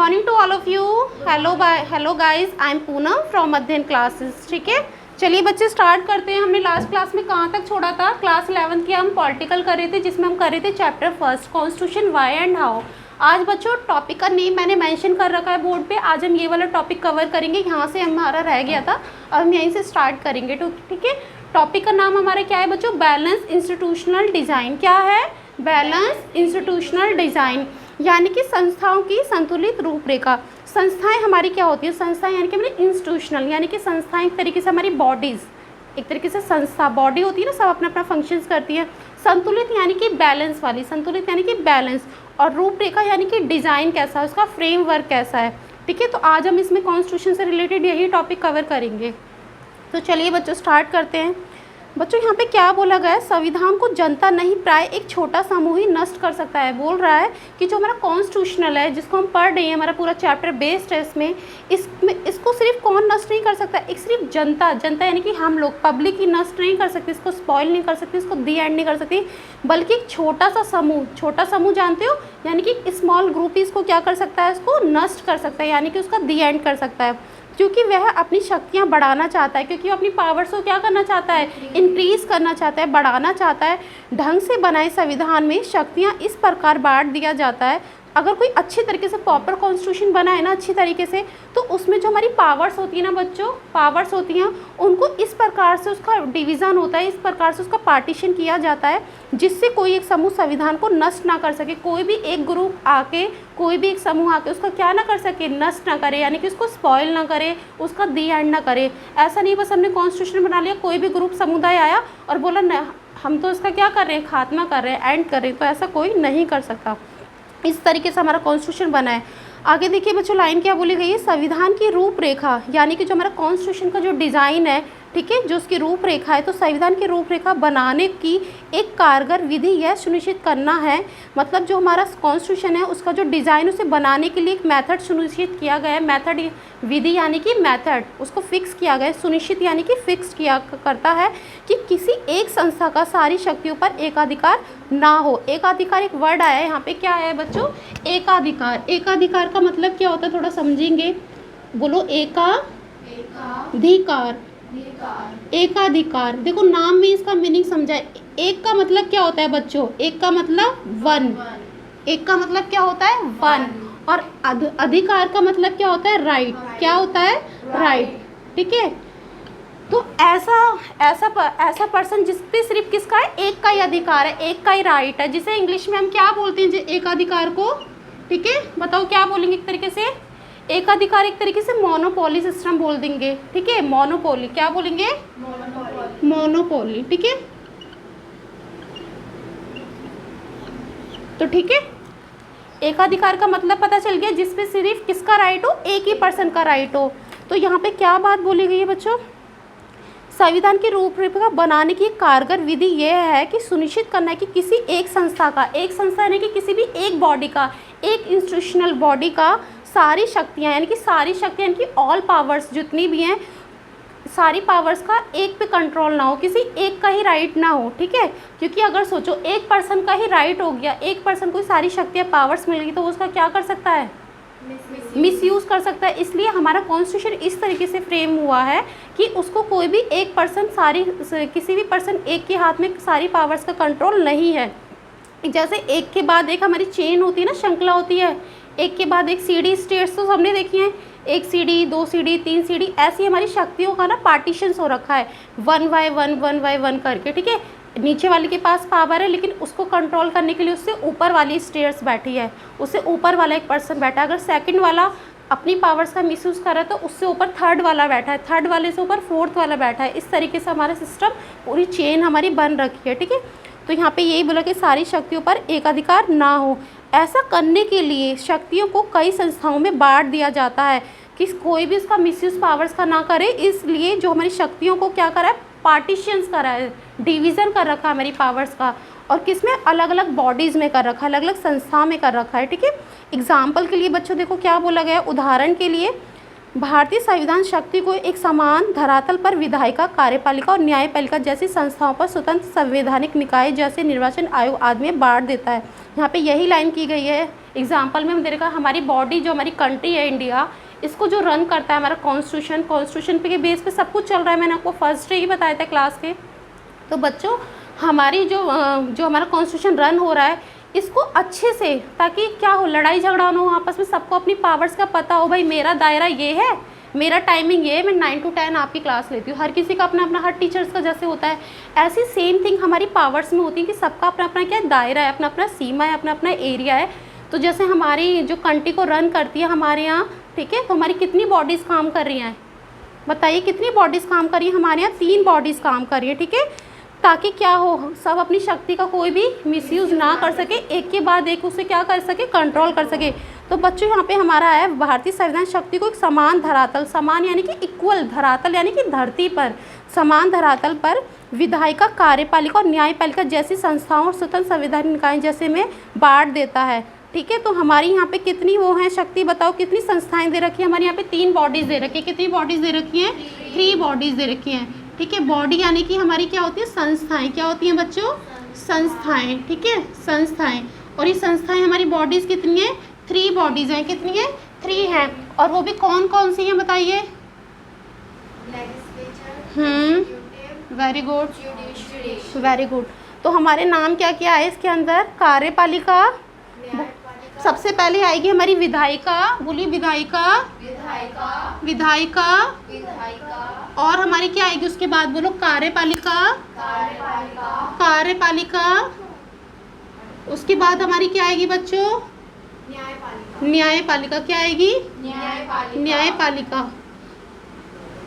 Morning to all of you. Hello guys, I am Poonam from Adhyayan classes. ठीक है, चलिए बच्चे स्टार्ट करते हैं। हमने लास्ट क्लास में कहाँ तक छोड़ा था? क्लास 11 की हम पॉलिटिकल कर रहे थे, जिसमें हम कर रहे थे chapter first constitution why and how. आज बच्चों टॉपिक का नेम मैंने मेंशन कर रखा है बोर्ड पे। आज हम ये वाला टॉपिक कवर करेंगे, यहाँ से हमारा रह गया था, अब हम यहीं से स्टार्ट करेंगे। तो ठीक है, टॉपिक का नाम हमारा क्या है बच्चों? Balance institutional design. क्या है? बैलेंस इंस्टीट्यूशनल डिज़ाइन, यानी कि संस्थाओं की संतुलित रूपरेखा। संस्थाएं हमारी क्या होती है? संस्थाएं यानी कि हमारी इंस्टीट्यूशनल, यानी कि संस्थाएं एक तरीके से हमारी बॉडीज़, एक तरीके से संस्था बॉडी होती है ना, सब अपना अपना फंक्शंस करती है। संतुलित यानी कि बैलेंस वाली, संतुलित यानी कि बैलेंस, और रूपरेखा यानी कि डिज़ाइन कैसा है, उसका फ्रेमवर्क कैसा है। ठीक है, तो आज हम इसमें कॉन्स्टिट्यूशन से रिलेटेड यही टॉपिक कवर करेंगे। तो चलिए बच्चों स्टार्ट करते हैं। बच्चों यहाँ पे क्या बोला गया है? संविधान को जनता नहीं प्राय एक छोटा समूह ही नष्ट कर सकता है। बोल रहा है कि जो हमारा कॉन्स्टिट्यूशनल है, जिसको हम पढ़ रहे हैं, हमारा पूरा चैप्टर बेस्ड है इसमें इसको सिर्फ कौन नष्ट नहीं कर सकता? एक सिर्फ जनता, जनता यानी कि हम लोग, पब्लिक ही नष्ट नहीं कर सकते, इसको स्पॉइल नहीं कर सकती, इसको दी एंड नहीं कर सकती, बल्कि एक छोटा सा समूह, छोटा समूह जानते हो, यानी कि स्मॉल ग्रुप ही इसको क्या कर सकता है? इसको नष्ट कर सकता है, यानी कि उसका दी एंड कर सकता है। क्योंकि वह अपनी शक्तियाँ बढ़ाना चाहता है, क्योंकि वो अपनी पावर्स को क्या करना चाहता है? इंक्रीज़ करना चाहता है, बढ़ाना चाहता है। ढंग से बनाए संविधान में शक्तियाँ इस प्रकार बांट दिया जाता है। अगर कोई अच्छी तरीके से प्रॉपर कॉन्स्टिट्यूशन बना है ना, अच्छी तरीके से, तो उसमें जो हमारी पावर्स होती है ना बच्चों, पावर्स होती हैं, उनको इस प्रकार से उसका डिवीज़न होता है, इस प्रकार से उसका पार्टीशन किया जाता है, जिससे कोई एक समूह संविधान को नष्ट ना कर सके। कोई भी एक ग्रुप आके, कोई भी एक समूह आके उसका क्या ना कर सके? नष्ट ना करे, यानी कि उसको स्पॉइल ना करे, उसका दी एंड ना करे। ऐसा नहीं बस हमने कॉन्स्टिट्यूशन बना लिया, कोई भी ग्रुप समुदाय आया और बोला न, हम तो इसका क्या कर रहे हैं? खात्मा कर रहे हैं, एंड कर रहे हैं। तो ऐसा कोई नहीं कर सकता। इस तरीके से हमारा कॉन्स्टिट्यूशन बना है। आगे देखिए बच्चों, लाइन क्या बोली गई है? संविधान की रूपरेखा, यानी कि जो हमारा कॉन्स्टिट्यूशन का जो डिज़ाइन है, ठीक है, जो उसकी रूपरेखा है, तो संविधान की रूपरेखा बनाने की एक कारगर विधि यह सुनिश्चित करना है, मतलब जो हमारा कॉन्स्टिट्यूशन है उसका जो डिज़ाइन, उसे बनाने के लिए एक मेथड सुनिश्चित किया गया है। मेथड, विधि यानी कि मेथड, उसको फिक्स किया गया है। सुनिश्चित यानी कि फिक्स किया करता है कि किसी एक संस्था का सारी शक्तियों पर एकाधिकार ना हो। एकाधिकार एक वर्ड आया है यहाँ पे, क्या है बच्चों? एकाधिकार। एकाधिकार का मतलब क्या होता है? थोड़ा समझेंगे, बोलो। एकाधिकार, एकाधिकार। देखो नाम में इसका मीनिंग समझाए। एक का मतलब क्या होता है बच्चों? एक का मतलब वन, एक का मतलब क्या होता है? वन। और अधिकार का मतलब क्या होता है? राइट। क्या होता है? राइट। ठीक है, तो ऐसा पर्सन जिस पे सिर्फ किसका है? एक का ही अधिकार है, एक का ही राइट है, जिसे इंग्लिश में हम क्या बोलते हैं? एकाधिकार को, ठीक है, बताओ क्या बोलेंगे? एक तरीके से एकाधिकार, एक तरीके से मोनोपोली सिस्टम बोल देंगे। ठीक है, मोनोपोली। क्या बोलेंगे? मोनोपोली। ठीक है, तो ठीक है, एकाधिकार का मतलब पता चल गया, जिसपे सिर्फ किसका राइट हो? एक ही पर्सन का राइट हो। तो यहाँ पे क्या बात बोली गई है बच्चों? संविधान की रूपरेखा बनाने की कारगर विधि यह है कि सुनिश्चित करना है कि किसी एक संस्था का, एक संस्था यानी कि किसी भी एक बॉडी का, एक इंस्टीट्यूशनल बॉडी का सारी शक्तियाँ, यानी कि सारी शक्तियाँ, यानी कि ऑल पावर्स जितनी भी हैं, सारी पावर्स का एक पे कंट्रोल ना हो, किसी एक का ही राइट ना हो। ठीक है, क्योंकि अगर सोचो एक पर्सन का ही राइट हो गया, एक पर्सन को सारी शक्तियाँ, पावर्स मिल गई, तो उसका क्या कर सकता है? मिसयूज़ कर सकता है। इसलिए हमारा कॉन्स्टिट्यूशन इस तरीके से फ्रेम हुआ है कि उसको कोई भी एक पर्सन, किसी भी पर्सन एक के हाथ में सारी पावर्स का कंट्रोल नहीं है। जैसे एक के बाद एक हमारी चेन होती है ना, श्रृंखला होती है, एक के बाद एक सीढ़ी, स्टेयर्स तो सबने देखी हैं, एक सीढ़ी, दो सीढ़ी, तीन सीढ़ी, ऐसी हमारी शक्तियों का ना पार्टीशंस हो रखा है, वन बाय वन करके। ठीक है, नीचे वाले के पास पावर है, लेकिन उसको कंट्रोल करने के लिए उससे ऊपर वाली स्टेयर्स बैठी है, उससे ऊपर वाला एक पर्सन बैठा है। अगर सेकंड वाला अपनी पावर्स का मिसयूज़ कर रहा है, तो उससे ऊपर थर्ड वाला बैठा है, थर्ड वाले से ऊपर फोर्थ वाला बैठा है। इस तरीके से हमारा सिस्टम, पूरी चेन हमारी बन रखी है। ठीक है, तो यहाँ पे यही बोला कि सारी शक्तियों पर एकाधिकार ना हो। ऐसा करने के लिए शक्तियों को कई संस्थाओं में बांट दिया जाता है कि कोई भी इसका मिसयूज़ पावर्स का ना करे। इसलिए जो हमारी शक्तियों को क्या करा है? पार्टीशंस करा है, डिवीज़न कर रखा है हमारी पावर्स का, और किसमें? अलग अलग बॉडीज़ में कर रखा है, अलग अलग संस्था में कर रखा है। ठीक है, एग्जाम्पल के लिए बच्चों देखो क्या बोला गया। उदाहरण के लिए, भारतीय संविधान शक्ति को एक समान धरातल पर विधायिका, कार्यपालिका और न्यायपालिका जैसी संस्थाओं पर स्वतंत्र संवैधानिक निकाय जैसे निर्वाचन आयोग आदि में बांट देता है। यहाँ पे यही लाइन की गई है, एग्जाम्पल में हम देखा हमारी बॉडी जो हमारी कंट्री है इंडिया, इसको जो रन करता है हमारा कॉन्स्टिट्यूशन पे के बेस पे सब कुछ चल रहा है। मैंने आपको फर्स्ट डे ही बताया था क्लास के। तो बच्चों हमारी जो हमारा कॉन्स्टिट्यूशन रन हो रहा है इसको अच्छे से, ताकि क्या हो, लड़ाई झगड़ा ना हो आपस में, सबको अपनी पावर्स का पता हो, भाई मेरा दायरा ये है, मेरा टाइमिंग ये है, मैं 9 to 10 आपकी क्लास लेती हूँ। हर किसी का अपना अपना, हर टीचर्स का जैसे होता है ऐसी सेम थिंग हमारी पावर्स में होती है कि सबका अपना अपना क्या दायरा है, अपना अपना सीमा है, अपना अपना एरिया है। तो जैसे हमारी जो कंट्री को रन करती है हमारे यहाँ, ठीक है, तो हमारी कितनी बॉडीज़ काम कर रही हैं, बताइए कितनी बॉडीज़ काम कर रही है? हमारे यहाँ 3 बॉडीज़ काम कर रही है, ठीक है, ताकि क्या हो, सब अपनी शक्ति का कोई भी मिसयूज़ ना कर सके, एक के बाद एक उसे क्या कर सके, कंट्रोल कर सके। तो बच्चों यहाँ पे हमारा है भारतीय संविधान शक्ति को एक समान धरातल, समान यानी कि इक्वल, धरातल यानी कि धरती पर, समान धरातल पर विधायिका, कार्यपालिका और न्यायपालिका जैसी संस्थाओं और स्वतंत्र संवैधानिक निकाय जैसे में बांट देता है, ठीक है। तो हमारी यहाँ पे कितनी वो हैं शक्ति, बताओ कितनी संस्थाएं दे रखी है? हमारे यहाँ पे 3 बॉडीज़ दे रखी है। कितनी बॉडीज़ दे रखी हैं? 3 बॉडीज़ दे रखी हैं, ठीक है। बॉडी यानी कि हमारी क्या होती है, संस्थाएं। क्या होती हैं बच्चों? संस्थाएं, ठीक है, संस्थाएं। और ये संस्थाएं हमारी बॉडीज़ कितनी है? 3 बॉडीज़ हैं। कितनी है? 3 हैं। और वो भी कौन कौन सी हैं बताइए? Very good, very good. तो हमारे नाम क्या क्या है इसके अंदर? कार्यपालिका, सबसे पहले आएगी हमारी विधायिका, बोलिए विधायिका, विधायिका, और हमारी क्या आएगी उसके बाद, बोलो कार्यपालिका, कार्यपालिका। उसके बाद हमारी क्या आएगी बच्चों? न्यायपालिका। क्या आएगी? न्यायपालिका।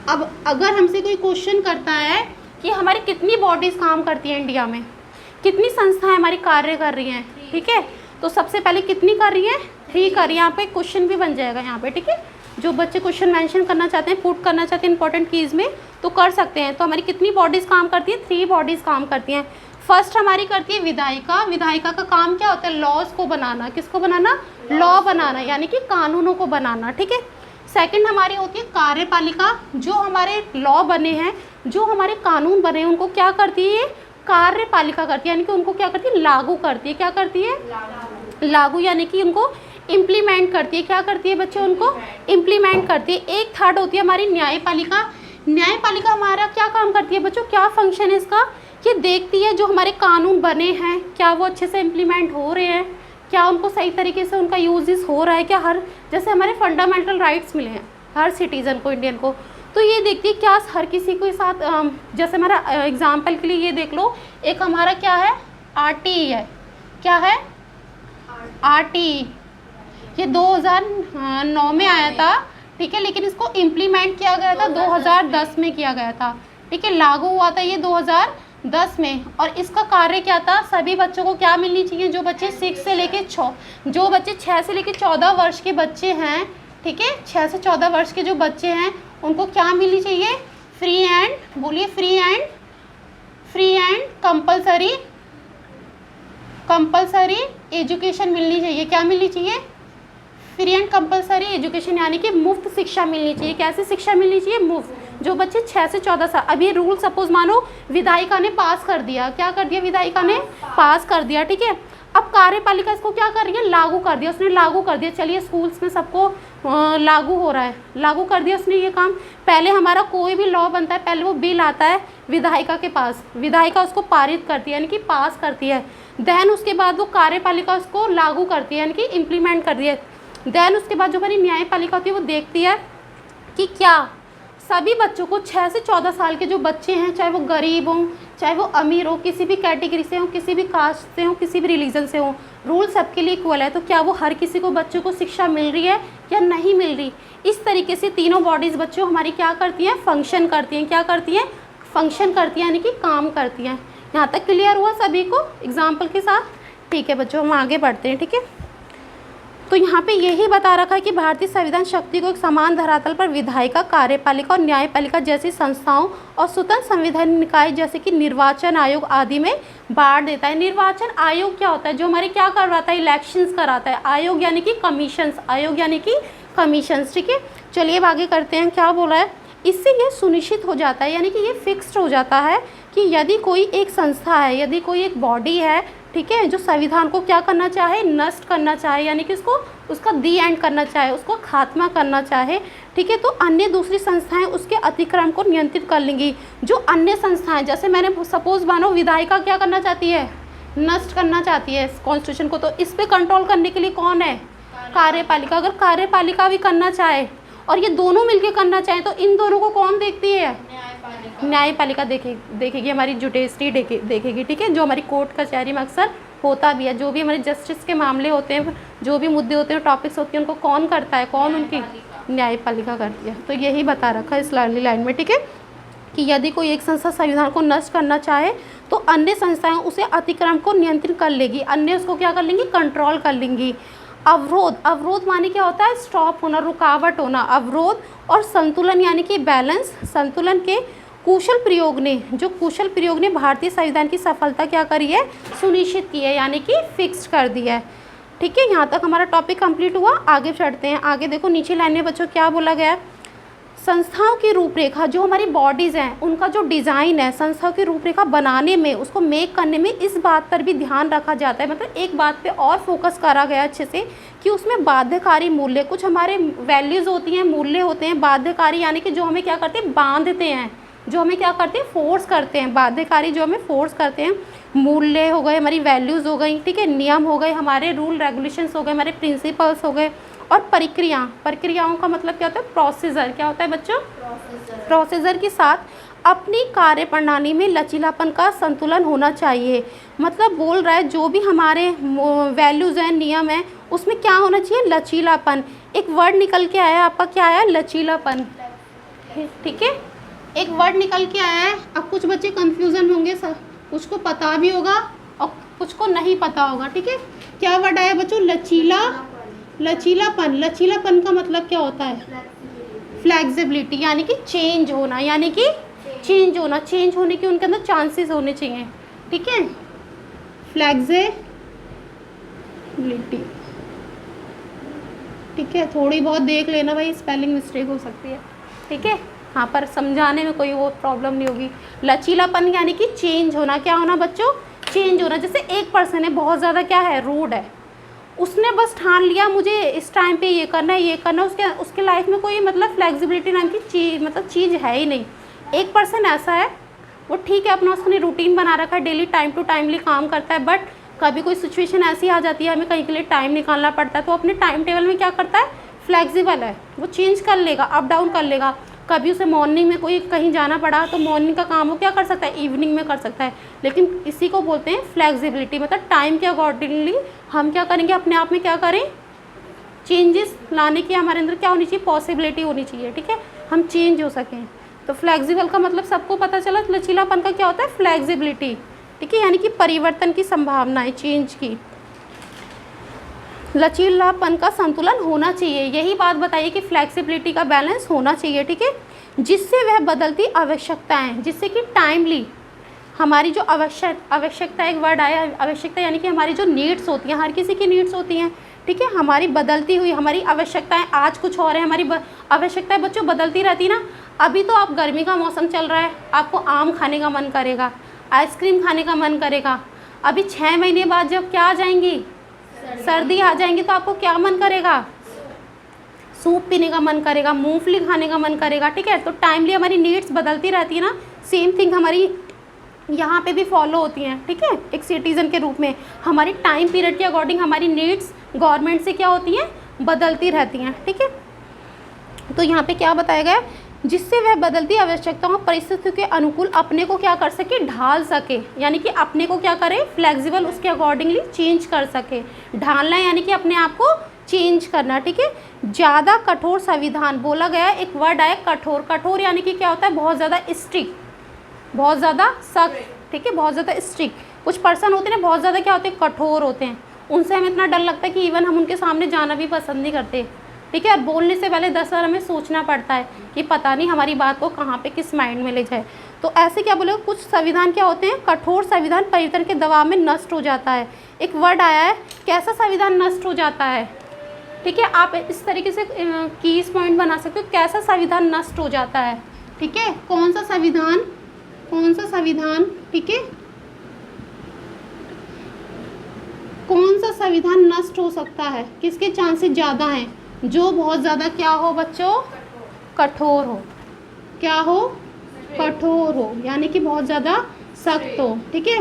अब अगर हमसे कोई क्वेश्चन करता है कि हमारी कितनी बॉडीज़ काम करती हैं इंडिया में, कितनी संस्थाएं हमारी कार्य कर रही हैं, ठीक है, तो सबसे पहले कितनी कर रही हैं? 3 कर रही हैं। यहाँ पे क्वेश्चन भी बन जाएगा यहाँ पे, ठीक है। जो बच्चे क्वेश्चन मेंशन करना चाहते हैं, पुट करना चाहते हैं इंपॉर्टेंट कीज़ में, तो कर सकते हैं। तो हमारी कितनी बॉडीज़ काम करती हैं? 3 बॉडीज़ काम करती हैं। फर्स्ट हमारी करती है विधायिका। विधायिका का काम क्या होता है? लॉज को बनाना। किसको बनाना? लॉ बनाना, यानी कि कानूनों को बनाना, ठीक है। सेकंड हमारी होती है कार्यपालिका। जो हमारे लॉ बने हैं, जो हमारे कानून बने हैं, उनको क्या करती है? कार्यपालिका करती है, यानी कि उनको क्या करती है? लागू करती है। क्या करती है? लागू, यानी कि उनको इम्प्लीमेंट करती है। क्या करती है बच्चों? उनको इम्प्लीमेंट करती है। एक थर्ड होती है हमारी न्यायपालिका। न्यायपालिका हमारा क्या काम करती है बच्चों? क्या फंक्शन है इसका? ये देखती है जो हमारे कानून बने हैं क्या वो अच्छे से इम्प्लीमेंट हो रहे हैं, क्या उनको सही तरीके से उनका यूजेस हो रहा है, क्या हर, जैसे हमारे फंडामेंटल राइट्स मिले हैं हर सिटीज़न को, इंडियन को, तो ये देखती है क्या हर किसी के साथ, जैसे हमारा एग्जाम्पल के लिए ये देख लो, एक हमारा क्या है? RTE है। क्या है? RTE। ये 2009 में आया था, ठीक है, लेकिन इसको इम्प्लीमेंट किया गया था 2010 में किया गया था, ठीक है, लागू हुआ था ये 2010 में। और इसका कार्य क्या था? सभी बच्चों को क्या मिलनी चाहिए? जो बच्चे 6 से लेके 6 से लेके 14 वर्ष के बच्चे हैं, ठीक है, 6 से 14 वर्ष के जो बच्चे हैं उनको क्या मिलनी चाहिए? फ्री एंड, बोलिए, फ्री एंड कंपलसरी एजुकेशन मिलनी चाहिए। क्या मिलनी चाहिए? फ्री एंड कंपलसरी एजुकेशन, यानी कि मुफ्त शिक्षा मिलनी चाहिए। कैसी शिक्षा मिलनी चाहिए? मुफ्त। जो बच्चे 6 से 14 साल, अब ये रूल सपोज मानो विधायिका ने पास कर दिया, क्या कर दिया? विधायिका ने पास कर दिया, ठीक है। अब कार्यपालिका इसको क्या कर रही है? लागू कर दिया। उसने लागू कर दिया, चलिए स्कूल्स में सबको लागू हो रहा है, लागू कर दिया उसने ये काम। पहले हमारा कोई भी लॉ बनता है, पहले वो बिल आता है विधायिका के पास, विधायिका उसको पारित करती है, यानी कि पास करती है। देन उसके बाद वो कार्यपालिका उसको लागू करती है, यानी कि इम्प्लीमेंट करती है। देन उसके बाद जो हमारी न्यायपालिका होती है वो देखती है कि क्या सभी बच्चों को, 6 से 14 साल के जो बच्चे हैं, चाहे वो गरीब हों, चाहे वो अमीर हो, किसी भी कैटेगरी से हो, किसी भी कास्ट से हो, किसी भी रिलीजन से हो, रूल सबके लिए इक्वल है, तो क्या वो हर किसी को, बच्चों को शिक्षा मिल रही है या नहीं मिल रही? इस तरीके से तीनों बॉडीज़ बच्चों हमारी क्या करती हैं? फंक्शन करती हैं। क्या करती हैं? फंक्शन करती हैं, यानी कि काम करती हैं। यहाँ तक क्लियर हुआ सभी को एग्जाम्पल के साथ? ठीक है बच्चों, हम आगे बढ़ते हैं, ठीक है। तो यहाँ पे यही बता रखा है कि भारतीय संविधान शक्ति को एक समान धरातल पर विधायिका, कार्यपालिका और न्यायपालिका जैसी संस्थाओं और स्वतंत्र संवैधानिक निकाय जैसे कि निर्वाचन आयोग आदि में बांट देता है। निर्वाचन आयोग क्या होता है? जो हमारे क्या करवाता है? इलेक्शंस कराता है। आयोग यानी कि कमीशंस, आयोग यानी कि कमीशंस, ठीक है। चलिए अब आगे करते हैं, क्या बोला है? इससे ये सुनिश्चित हो जाता है, यानी कि ये फिक्स्ड हो जाता है कि यदि कोई एक संस्था है, यदि कोई एक बॉडी है, ठीक है, जो संविधान को क्या करना चाहे, नष्ट करना चाहे, यानी कि उसको उसका दी एंड करना चाहे, उसको खात्मा करना चाहे, ठीक है, तो अन्य दूसरी संस्थाएं उसके अतिक्रमण को नियंत्रित कर लेंगी। जो अन्य संस्थाएं, जैसे मैंने सपोज मानो विधायिका क्या करना चाहती है, नष्ट करना चाहती है कॉन्स्टिट्यूशन को, तो इस पे कंट्रोल करने के लिए कौन है, कार्यपालिका। अगर कार्यपालिका भी करना चाहे और ये दोनों मिलकर करना चाहे तो इन दोनों को कौन देखती है, न्यायपालिका देखेगी, हमारी जुडिशरी देखेगी, ठीक है, जो हमारी कोर्ट कचहरी में अक्सर होता भी है। जो भी हमारे जस्टिस के मामले होते हैं, जो भी मुद्दे होते हैं, टॉपिक्स होते हैं, उनको कौन करता है, कौन उनकी न्यायपालिका करती है। तो यही बता रखा है इस लाइन में, ठीक है, कि यदि कोई एक संस्था संविधान को नष्ट करना चाहे तो अन्य संस्थाएं उसे अतिक्रमण को नियंत्रित कर लेगी, अन्य उसको क्या कर लेंगी, कंट्रोल कर लेंगी। अवरोध माने क्या होता है, स्टॉप होना, रुकावट होना। अवरोध और संतुलन यानी कि बैलेंस, संतुलन के कुशल प्रयोग ने भारतीय संविधान की सफलता क्या करी है, सुनिश्चित की है, यानी कि फिक्स्ड कर दिया है। ठीक है, यहाँ तक हमारा टॉपिक कंप्लीट हुआ। आगे चढ़ते हैं। आगे देखो नीचे लाइन में बच्चों क्या बोला गया है, संस्थाओं की रूपरेखा, जो हमारी बॉडीज़ हैं उनका जो डिज़ाइन है, संस्थाओं की रूपरेखा बनाने में, उसको मेक करने में इस बात पर भी ध्यान रखा जाता है, मतलब एक बात पे और फोकस करा गया अच्छे से कि उसमें बाध्यकारी मूल्य, कुछ हमारे वैल्यूज़ होती हैं, मूल्य होते हैं बाध्यकारी, यानी कि जो हमें क्या करते हैं, बांधते हैं, जो हमें क्या करते हैं, फोर्स करते हैं। बाध्यकारी जो हमें फोर्स करते हैं, मूल्य हो गए, हमारी वैल्यूज़ हो गई, ठीक है, नियम हो गए, हमारे रूल रेगुलेशंस हो गए, हमारे प्रिंसिपल्स हो गए, और प्रक्रियाओं का मतलब क्या होता है, प्रोसीजर। क्या होता है बच्चों, प्रोसीजर के साथ अपनी कार्य प्रणाली में लचीलापन का संतुलन होना चाहिए। मतलब बोल रहा है जो भी हमारे वैल्यूज़ हैं, नियम हैं, उसमें क्या होना चाहिए, लचीलापन। एक वर्ड निकल के आया आपका, क्या आया, लचीलापन। ठीक है, एक वर्ड निकल के आया है। अब कुछ बच्चे कंफ्यूजन होंगे, कुछ को पता भी होगा और कुछ को नहीं पता होगा। ठीक है, क्या वर्ड आया बच्चों, लचीलापन। लचीलापन का मतलब क्या होता है, फ्लेक्सिबिलिटी, यानी कि चेंज होना, यानी कि चेंज होने के उनके अंदर चांसेस होने चाहिए। ठीक है, फ्लेक्सिबिलिटी। ठीक है, थोड़ी बहुत देख लेना भाई, स्पेलिंग मिस्टेक हो सकती है। ठीक है, हाँ, पर समझाने में कोई वो प्रॉब्लम नहीं होगी। लचीलापन यानी कि चेंज होना। क्या होना बच्चों, चेंज होना। जैसे एक पर्सन है, बहुत ज़्यादा क्या है, रूड है, उसने बस ठान लिया मुझे इस टाइम पे ये करना है, उसके लाइफ में कोई मतलब फ्लेक्सिबिलिटी नाम की चीज़ है ही नहीं। एक पर्सन ऐसा है, वो ठीक है, अपना उसने रूटीन बना रखा है, डेली टाइम टू टाइमली काम करता है, बट कभी कोई सिचुएशन ऐसी आ जाती है, हमें कहीं के लिए टाइम निकालना पड़ता है, तो अपने टाइम टेबल में क्या करता है, फ्लेक्सिबल है, वो चेंज कर लेगा, अप डाउन कर लेगा। कभी उसे मॉर्निंग में कोई कहीं जाना पड़ा तो मॉर्निंग का काम वो क्या कर सकता है, इवनिंग में कर सकता है। लेकिन इसी को बोलते हैं फ्लेक्सिबिलिटी, मतलब टाइम के अकॉर्डिंगली हम क्या करेंगे, अपने आप में क्या करें, चेंजेस लाने की हमारे अंदर क्या होनी चाहिए, पॉसिबिलिटी होनी चाहिए। ठीक है, हम चेंज हो सकें। तो फ्लेक्सिबल का मतलब सबको पता चला, लचीलापन का क्या होता है, फ्लेक्सिबिलिटी। ठीक है, यानी कि परिवर्तन की संभावनाएं, चेंज की। लचीलापन का संतुलन होना चाहिए, यही बात बताइए कि फ्लेक्सिबिलिटी का बैलेंस होना चाहिए। ठीक है, जिससे वह बदलती आवश्यकताएं, जिससे कि टाइमली हमारी जो आवश्यकता, एक वर्ड आया आवश्यकता, यानी कि हमारी जो नीड्स होती हैं, हर किसी की नीड्स होती हैं। ठीक है, हमारी बदलती हुई हमारी आवश्यकताएं, आज कुछ और है, हमारी आवश्यकताएं बच्चों बदलती रहती ना। अभी तो आप गर्मी का मौसम चल रहा है, आपको आम खाने का मन करेगा, आइसक्रीम खाने का मन करेगा। अभी 6 महीने बाद जब क्या आ जाएंगी, सर्दी आ जाएंगी, तो आपको क्या मन करेगा, सूप पीने का मन करेगा, मूंगफली खाने का मन करेगा। ठीक है, तो टाइमली हमारी नीड्स बदलती रहती है ना। सेम थिंग हमारी यहाँ पे भी फॉलो होती हैं। ठीक है, एक सिटीज़न के रूप में हमारी टाइम पीरियड के अकॉर्डिंग हमारी नीड्स गवर्नमेंट से क्या होती हैं, बदलती रहती हैं। ठीक है, तो यहाँ पे क्या बताया गया, जिससे वह बदलती आवश्यकताओं परिस्थितियों के अनुकूल अपने को क्या कर सके, ढाल सके, यानी कि अपने को क्या करे, फ्लेक्सिबल, उसके अकॉर्डिंगली चेंज कर सके। ढालना यानी कि अपने आप को चेंज करना। ठीक है, ज़्यादा कठोर संविधान बोला गया, एक वर्ड आया कठोर। कठोर यानी कि क्या होता है, बहुत ज़्यादा स्ट्रिक्ट, बहुत ज़्यादा सख्त। ठीक है, बहुत ज़्यादा स्ट्रिक्ट। कुछ पर्सन होते हैं ना, बहुत ज़्यादा क्या होते हैं, कठोर होते हैं, उनसे हमें इतना डर लगता है कि इवन हम उनके सामने जाना भी पसंद नहीं करते। ठीक है, और बोलने से पहले 10 बार हमें सोचना पड़ता है कि पता नहीं हमारी बात को कहाँ पे किस माइंड में ले जाए। तो ऐसे क्या बोले, कुछ संविधान क्या होते हैं, कठोर संविधान परिवर्तन के दबाव में नष्ट हो जाता है। एक वर्ड आया है, कैसा संविधान नष्ट हो जाता है। ठीक है, आप इस तरीके से कीज पॉइंट बना सकते हो, कैसा संविधान नष्ट हो जाता है। ठीक है, कौन सा संविधान, ठीक है, सा संविधान नष्ट हो सकता है? किसके चांसेस ज़्यादा हैं? जो बहुत ज़्यादा क्या हो बच्चों? कठोर हो। क्या हो? कठोर हो, यानी कि बहुत ज़्यादा सख्त हो। ठीक है,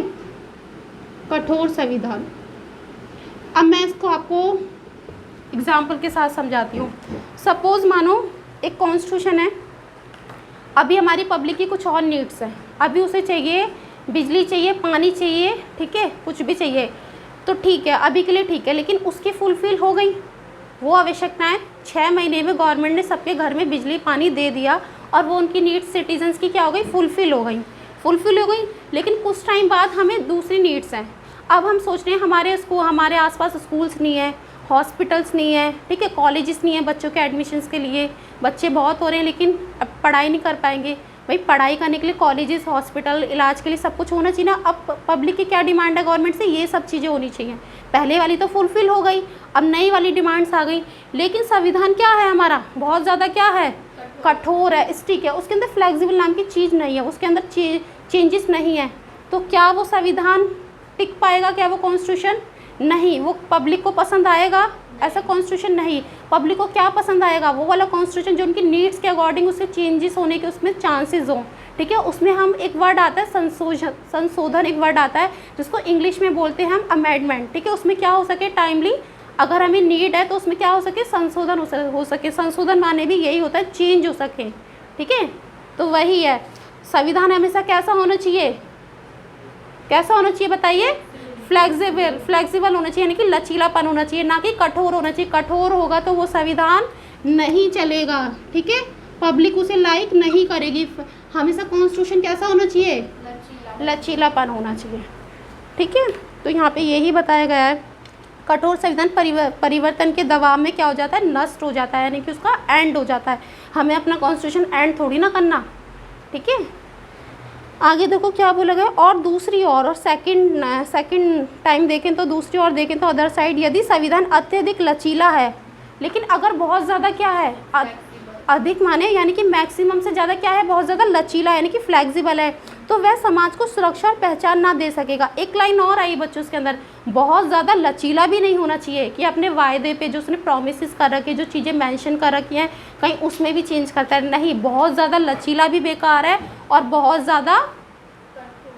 कठोर संविधान। अब मैं इसको आपको एग्जाम्पल के साथ समझाती हूँ। सपोज मानो एक कॉन्स्टिट्यूशन है, अभी हमारी पब्लिक की कुछ और नीड्स हैं, अभी उसे चाहिए बिजली चाहिए, पानी चाहिए, ठीक है, कुछ भी चाहिए, तो ठीक है, अभी के लिए ठीक है, लेकिन उसकी फुलफिल हो गई वो आवश्यकताएं। 6 महीने में गवर्नमेंट ने सबके घर में बिजली पानी दे दिया और वो उनकी नीड्स सिटीजन्स की क्या हो गई? फुलफिल हो गई। लेकिन कुछ टाइम बाद हमें दूसरी नीड्स हैं। अब हम सोच रहे हैं हमारे आसपास स्कूल्स नहीं है, हॉस्पिटल्स नहीं है, ठीक है, कॉलेजेस नहीं है बच्चों के एडमिशन्स के लिए, बच्चे बहुत हो रहे हैं लेकिन अब पढ़ाई नहीं कर पाएंगे। भाई पढ़ाई करने के लिए कॉलेजेस, हॉस्पिटल, इलाज के लिए सब कुछ होना चाहिए ना। अब पब्लिक की क्या डिमांड है गवर्नमेंट से? ये सब चीज़ें होनी चाहिए। पहले वाली तो फुलफिल हो गई, अब नई वाली डिमांड्स आ गई। लेकिन संविधान क्या है हमारा? बहुत ज़्यादा क्या है? कठोर है, स्ट्रिक्ट है। उसके अंदर फ्लेक्सिबल नाम की चीज़ नहीं है, उसके अंदर चेंजेस नहीं है। तो क्या वो संविधान टिक पाएगा? क्या वो कॉन्स्टिट्यूशन? नहीं। वो पब्लिक को पसंद आएगा? ऐसा कॉन्स्टिट्यूशन नहीं। पब्लिक को क्या पसंद आएगा? वो वाला कॉन्स्टिट्यूशन जो उनकी नीड्स के अकॉर्डिंग उससे चेंजेस होने के उसमें चांसेस हों। ठीक है, उसमें हम एक वर्ड आता है संशोधन एक वर्ड आता है जिसको इंग्लिश में बोलते हैं हम अमेंडमेंट। ठीक है, उसमें क्या हो सके टाइमली, अगर हमें नीड है तो उसमें क्या हो सके? संशोधन हो सके। संशोधन माने भी यही होता है, चेंज हो सके। ठीक है, तो वही है। संविधान हमेशा कैसा होना चाहिए? कैसा होना चाहिए बताइए? फ्लेक्सिबल होना चाहिए, यानी कि लचीलापन होना चाहिए, ना कि कठोर होना चाहिए। कठोर होगा तो वो संविधान नहीं चलेगा। ठीक है, पब्लिक उसे लाइक नहीं करेगी। हमेशा कॉन्स्टिट्यूशन कैसा होना चाहिए? लचीलापन होना चाहिए। ठीक है, तो यहाँ पे यही बताया गया है। कठोर संविधान परिवर्तन के दबाव में क्या हो जाता है? नष्ट हो जाता है, यानी कि उसका एंड हो जाता है। हमें अपना कॉन्स्टिट्यूशन एंड थोड़ी ना करना। ठीक है, आगे देखो क्या बोला गया। और दूसरी और सेकंड टाइम देखें तो दूसरी और देखें तो अदर साइड, यदि संविधान अत्यधिक लचीला है, लेकिन अगर बहुत ज़्यादा क्या है? अधिक माने यानी कि मैक्सिमम से ज़्यादा क्या है? बहुत ज़्यादा लचीला यानी कि फ्लेक्सिबल है, तो वह समाज को सुरक्षा और पहचान ना दे सकेगा। एक लाइन और आई बच्चों उसके अंदर, बहुत ज़्यादा लचीला भी नहीं होना चाहिए कि अपने वायदे पे जो उसने प्रोमिस कर रखे, जो चीज़ें मेंशन कर रखी हैं, कहीं उसमें भी चेंज करता है। नहीं, बहुत ज़्यादा लचीला भी बेकार है और बहुत ज़्यादा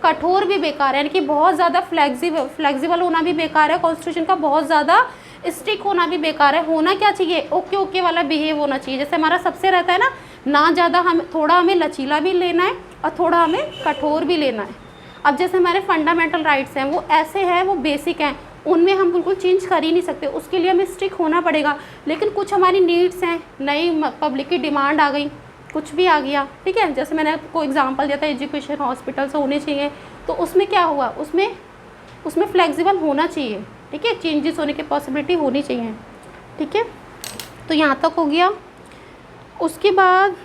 कठोर भी बेकार है, यानी कि बहुत ज़्यादा फ्लेक्सिबल होना भी बेकार है। कॉन्स्टिट्यूशन का बहुत ज़्यादा स्ट्रिक्ट होना भी बेकार है। होना क्या चाहिए? ओके वाला बिहेव होना चाहिए। जैसे हमारा सबसे रहता है ना ज़्यादा, हमें लचीला भी लेना है और थोड़ा हमें कठोर भी लेना है। अब जैसे हमारे फंडामेंटल राइट्स हैं, वो ऐसे हैं, वो बेसिक हैं, उनमें हम बिल्कुल चेंज कर ही नहीं सकते, उसके लिए हमें स्ट्रिक्ट होना पड़ेगा। लेकिन कुछ हमारी नीड्स हैं, नई पब्लिक की डिमांड आ गई, कुछ भी आ गया, ठीक है, जैसे मैंने आपको एग्जांपल दिया था एजुकेशन, हॉस्पिटल्स होने चाहिए, तो उसमें क्या हुआ? उसमें फ्लेक्सिबल होना चाहिए। ठीक है, चेंजेस होने की पॉसिबिलिटी होनी चाहिए। ठीक है, तो यहाँ तक हो गया। उसके बाद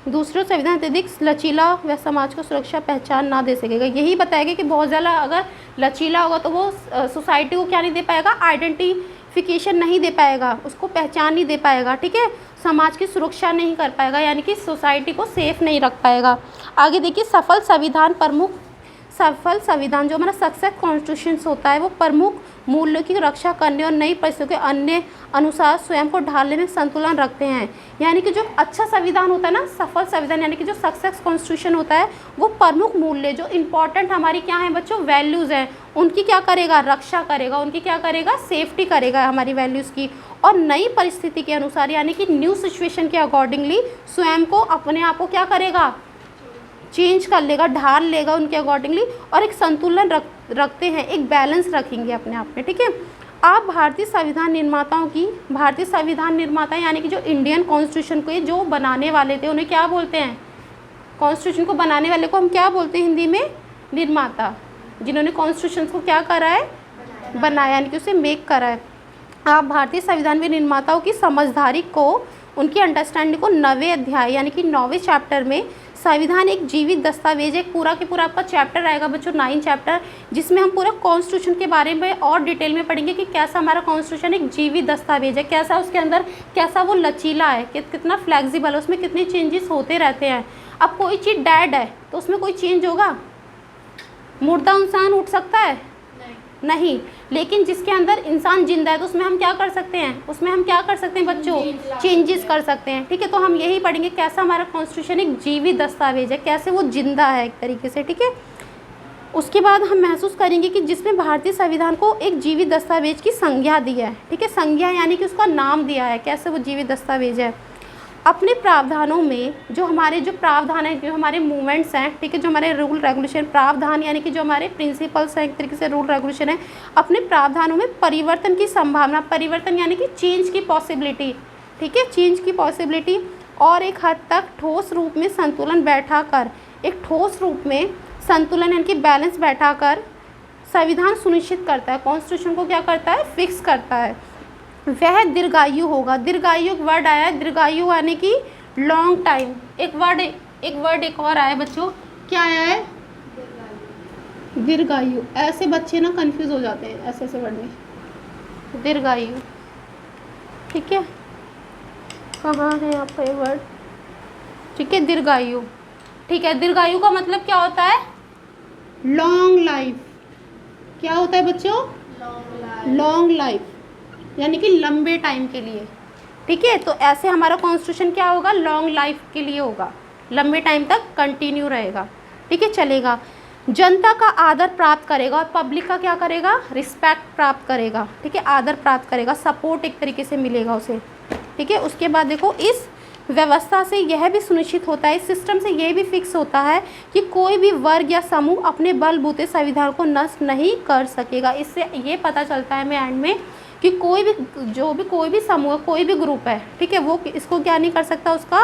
दूसरा संविधान अत्यधिक लचीला व समाज को सुरक्षा पहचान ना दे सकेगा। यही बताएगा कि बहुत ज़्यादा अगर लचीला होगा तो वो सोसाइटी को क्या नहीं दे पाएगा? आइडेंटिफिकेशन नहीं दे पाएगा, उसको पहचान नहीं दे पाएगा। ठीक है, समाज की सुरक्षा नहीं कर पाएगा, यानी कि सोसाइटी को सेफ नहीं रख पाएगा। आगे देखिए, सफल संविधान जो हमारा सक्सेस कॉन्स्टिट्यूशन होता है, वो प्रमुख मूल्यों की रक्षा करने और नई परिस्थितियों के अन्य अनुसार स्वयं को ढालने में संतुलन रखते हैं। यानी कि जो अच्छा संविधान होता है ना, सफल संविधान, यानी कि जो सक्सेस कॉन्स्टिट्यूशन होता है, वो प्रमुख मूल्य जो इंपॉर्टेंट हमारी क्या है बच्चों? वैल्यूज़ हैं, उनकी क्या करेगा? रक्षा करेगा, उनकी क्या करेगा? सेफ्टी करेगा हमारी वैल्यूज़ की। और नई परिस्थिति के अनुसार, यानी कि न्यू सिचुएशन के अकॉर्डिंगली स्वयं को, अपने आप को क्या करेगा? चेंज कर लेगा, ढाल लेगा उनके अकॉर्डिंगली, और एक संतुलन रखते हैं, एक बैलेंस रखेंगे अपने आप में। ठीक है, आप भारतीय संविधान निर्माता यानी कि जो इंडियन कॉन्स्टिट्यूशन को जो बनाने वाले थे, उन्हें क्या बोलते हैं? कॉन्स्टिट्यूशन को बनाने वाले को हम क्या बोलते हैं हिंदी में? निर्माता। जिन्होंने कॉन्स्टिट्यूशन को क्या करा है? बनाया, यानी कि उसे मेक करा है। आप भारतीय संविधान में निर्माताओं की समझदारी को, उनकी अंडरस्टैंडिंग को 9वें अध्याय यानी कि 9वें चैप्टर में, संविधान एक जीवित दस्तावेज, एक पूरा के पूरा आपका चैप्टर आएगा बच्चों, 9 चैप्टर, जिसमें हम पूरा कॉन्स्टिट्यूशन के बारे में और डिटेल में पढ़ेंगे कि कैसा हमारा कॉन्स्टिट्यूशन एक जीवित दस्तावेज है, कैसा उसके अंदर, कैसा वो लचीला है, कितना फ्लेक्सिबल है, उसमें कितने चेंजेस होते रहते हैं। अब कोई चीज़ डेड है तो उसमें कोई चेंज होगा? मुर्दा इंसान उठ सकता है? नहीं, लेकिन जिसके अंदर इंसान जिंदा है तो उसमें हम क्या कर सकते हैं, उसमें हम क्या कर सकते हैं बच्चों, चेंजेस कर सकते हैं। ठीक है, तो हम यही पढ़ेंगे कैसा हमारा कॉन्स्टिट्यूशन एक जीवित दस्तावेज है, कैसे वो जिंदा है एक तरीके से। ठीक है, उसके बाद हम महसूस करेंगे कि जिसमें भारतीय संविधान को एक जीवित दस्तावेज की संज्ञा दी है। ठीक है, संज्ञा यानी कि उसका नाम दिया है, कैसे वो जीवित दस्तावेज है। अपने प्रावधानों में जो हमारे जो प्रावधान है, जो हमारे मूवमेंट्स हैं, ठीक है, जो हमारे रूल रेगुलेशन, प्रावधान यानी कि जो हमारे प्रिंसिपल्स हैं एक तरीके से रूल रेगुलेशन है, अपने प्रावधानों में परिवर्तन की संभावना, परिवर्तन यानी कि चेंज की पॉसिबिलिटी, ठीक है, चेंज की पॉसिबिलिटी, और एक हद तक ठोस रूप में संतुलन बैठा कर, एक ठोस रूप में संतुलन यानी कि बैलेंस बैठा कर संविधान सुनिश्चित करता है, कॉन्स्टिट्यूशन को क्या करता है, फिक्स करता है। वह दीर्घायु होगा। दीर्घायु एक वर्ड आया है, दीर्घायु यानी कि लॉन्ग टाइम। एक वर्ड एक और आया बच्चों, क्या आया है, दीर्घायु। ऐसे बच्चे ना कंफ्यूज हो जाते हैं ऐसे ऐसे वर्ड में, दीर्घायु। ठीक है, कहाँ है यहाँ पे वर्ड, ठीक है, दीर्घायु। ठीक है, दीर्घायु का मतलब क्या होता है, लॉन्ग लाइफ। क्या होता है बच्चों, लॉन्ग लाइफ यानी कि लंबे टाइम के लिए। ठीक है, तो ऐसे हमारा कॉन्स्टिट्यूशन क्या होगा, लॉन्ग लाइफ के लिए होगा, लंबे टाइम तक कंटिन्यू रहेगा। ठीक है, चलेगा। जनता का आदर प्राप्त करेगा और पब्लिक का क्या करेगा, रिस्पेक्ट प्राप्त करेगा। ठीक है, आदर प्राप्त करेगा, सपोर्ट एक तरीके से मिलेगा उसे। ठीक है, उसके बाद देखो, इस व्यवस्था से यह भी सुनिश्चित होता है, इस सिस्टम से यह भी फिक्स होता है कि कोई भी वर्ग या समूह अपने बलबूते संविधान को नष्ट नहीं कर सकेगा। इससे ये पता चलता है मैं एंड में कि कोई भी समूह, कोई भी ग्रुप है, ठीक है, वो इसको क्या नहीं कर सकता, उसका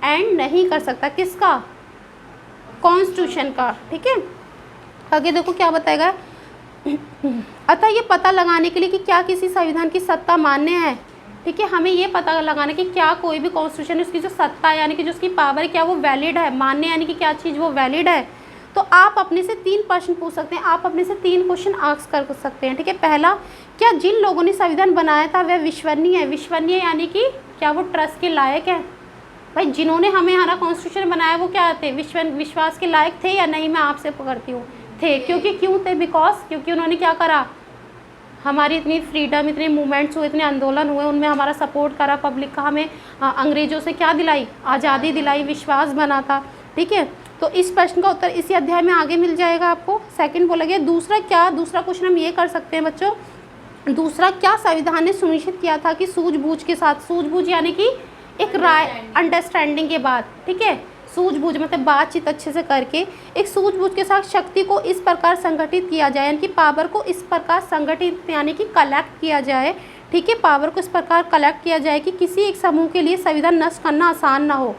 एंड नहीं कर सकता, किसका, कॉन्स्टिट्यूशन का। ठीक है, आगे देखो क्या बताएगा। अतः ये पता लगाने के लिए कि क्या किसी संविधान की सत्ता मान्य है, ठीक है, हमें ये पता लगाना कि क्या कोई भी कॉन्स्टिट्यूशन, उसकी जो सत्ता यानी कि जो उसकी पावर है, क्या वो वैलिड है, मान्य यानी कि क्या चीज़ वो वैलिड है। तो आप अपने से 3 प्रश्न पूछ सकते हैं, आप अपने से 3 क्वेश्चन आस्क कर सकते हैं। ठीक है, पहला, क्या जिन लोगों ने संविधान बनाया था वह विश्वसनीय है। विश्वसनीय यानी कि क्या वो ट्रस्ट के लायक है। भाई जिन्होंने हमारा कॉन्स्टिट्यूशन बनाया वो क्या थे, विश्वास के लायक थे या नहीं, मैं आपसे पकड़ती हूँ, थे। क्यों थे, बिकॉज क्योंकि उन्होंने क्या करा, हमारी इतनी फ्रीडम, इतने मूवमेंट्स हुए, इतने आंदोलन हुए, उनमें हमारा सपोर्ट करा, पब्लिक का हमें अंग्रेज़ों से क्या दिलाई, आज़ादी दिलाई, विश्वास बना था। ठीक है, तो इस प्रश्न का उत्तर इसी अध्याय में आगे मिल जाएगा आपको। सेकंड बोला गया। दूसरा क्वेश्चन हम ये कर सकते हैं बच्चों, दूसरा, क्या संविधान ने सुनिश्चित किया था कि सूझबूझ के साथ, सूझबूझ यानी कि एक राय, अंडरस्टैंडिंग के बाद, ठीक है, सूझबूझ मतलब बातचीत अच्छे से करके एक सूझबूझ के साथ शक्ति को इस प्रकार संगठित किया जाए, यानी कि पावर को इस प्रकार संगठित यानी कि कलेक्ट किया जाए। ठीक है, पावर को इस प्रकार कलेक्ट किया जाए कि किसी एक समूह के लिए संविधान नष्ट करना आसान ना हो।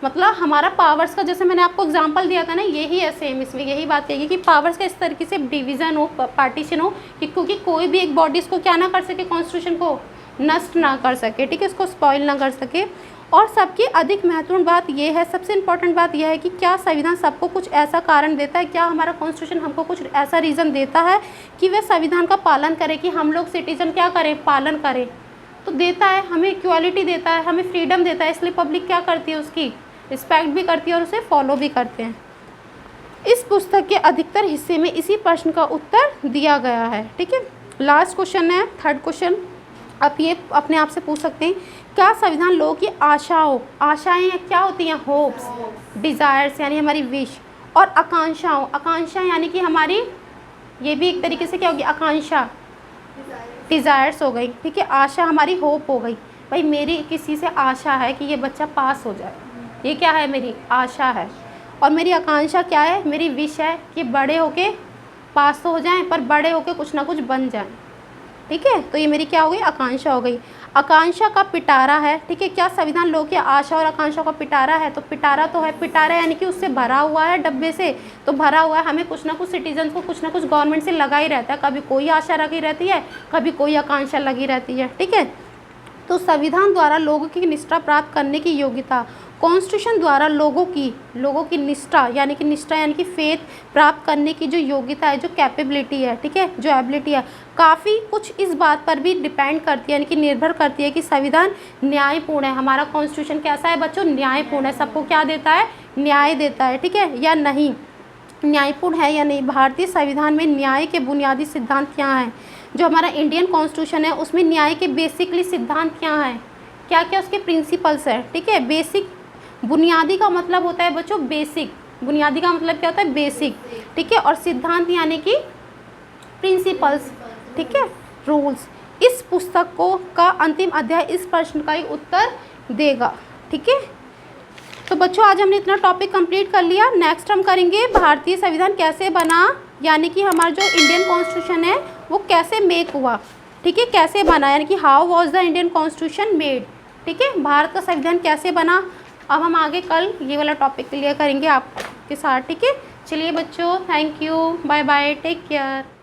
मतलब हमारा पावर्स का, जैसे मैंने आपको एग्जांपल दिया था ना, यही है सेम, इसमें यही बात कहेगी कि पावर्स का इस तरीके से डिवीज़न हो, पार्टीशन हो कि क्योंकि कोई भी एक बॉडी इसको क्या ना कर सके, कॉन्स्टिट्यूशन को नष्ट ना कर सके। ठीक है, इसको स्पॉइल ना कर सके। और सबकी अधिक महत्वपूर्ण बात यह है, सबसे इम्पोर्टेंट बात यह है कि क्या संविधान सबको कुछ ऐसा कारण देता है, क्या हमारा कॉन्स्टिट्यूशन हमको कुछ ऐसा रीज़न देता है कि वह संविधान का पालन करे, कि हम लोग सिटीजन क्या करें, पालन करें। तो देता है, हमें इक्वालिटी देता है, हमें फ्रीडम देता है, इसलिए पब्लिक क्या करती है, उसकी रिस्पेक्ट भी करती है और उसे फॉलो भी करते हैं। इस पुस्तक के अधिकतर हिस्से में इसी प्रश्न का उत्तर दिया गया है। ठीक है, लास्ट क्वेश्चन है, थर्ड क्वेश्चन। आप ये अपने आप से पूछ सकते हैं, क्या संविधान लोगों की आशाएं क्या होती हैं, होप्स, डिज़ायर्स यानी हमारी विश, और आकांक्षा यानी कि हमारी, ये भी एक तरीके से क्या होगी, आकांक्षा, डिज़ायर्स हो गई। ठीक है, आशा हमारी होप हो गई। भाई मेरी किसी से आशा है कि ये बच्चा पास हो जाए, ये क्या है, मेरी आशा है। और मेरी आकांक्षा क्या है, मेरी विश है कि बड़े होके पास तो हो जाएं पर बड़े होके कुछ ना कुछ बन जाएं। ठीक है, तो ये मेरी क्या हो गई, आकांक्षा हो गई। आकांक्षा का पिटारा है। ठीक है, क्या संविधान लोगों की आशा और आकांक्षा का पिटारा है, तो पिटारा तो है, पिटारा यानी कि उससे भरा हुआ है, डब्बे से तो भरा हुआ है। हमें कुछ ना कुछ सिटीजन को कुछ ना कुछ गवर्नमेंट से लगा ही रहता है, कभी कोई आशा लगी रहती है, कभी कोई आकांक्षा लगी रहती है। ठीक है, तो संविधान द्वारा लोगों की निष्ठा प्राप्त करने की योग्यता, कॉन्स्टिट्यूशन द्वारा लोगों की निष्ठा यानी कि फेथ प्राप्त करने की जो योग्यता है, जो कैपेबिलिटी है, ठीक है, जो एबिलिटी है, काफ़ी कुछ इस बात पर भी डिपेंड करती है, यानी कि निर्भर करती है कि संविधान न्यायपूर्ण है। हमारा कॉन्स्टिट्यूशन कैसा है बच्चों, न्यायपूर्ण है, सबको क्या देता है, न्याय देता है। ठीक है, या नहीं, न्यायपूर्ण है या नहीं। भारतीय संविधान में न्याय के बुनियादी सिद्धांत क्या हैं। जो हमारा इंडियन कॉन्स्टिट्यूशन है उसमें न्याय के बेसिकली सिद्धांत क्या हैं, क्या क्या उसके प्रिंसिपल्स है। ठीक है, बेसिक, बुनियादी का मतलब होता है बच्चों बेसिक, बुनियादी का मतलब क्या होता है बेसिक। ठीक है, और सिद्धांत यानी कि प्रिंसिपल्स। ठीक है, रूल्स। इस पुस्तक को का अंतिम अध्याय इस प्रश्न का ही उत्तर देगा। ठीक है, तो बच्चों आज हमने इतना टॉपिक कंप्लीट कर लिया। नेक्स्ट हम करेंगे भारतीय संविधान कैसे बना, यानी कि हमारा जो इंडियन कॉन्स्टिट्यूशन है वो कैसे मेक हुआ। ठीक है, कैसे बना, यानी कि how was the Indian constitution made. ठीक है, भारत का संविधान कैसे बना। अब हम आगे कल ये वाला टॉपिक क्लियर करेंगे आपके साथ। ठीक है, चलिए बच्चों, thank you, bye bye, take care.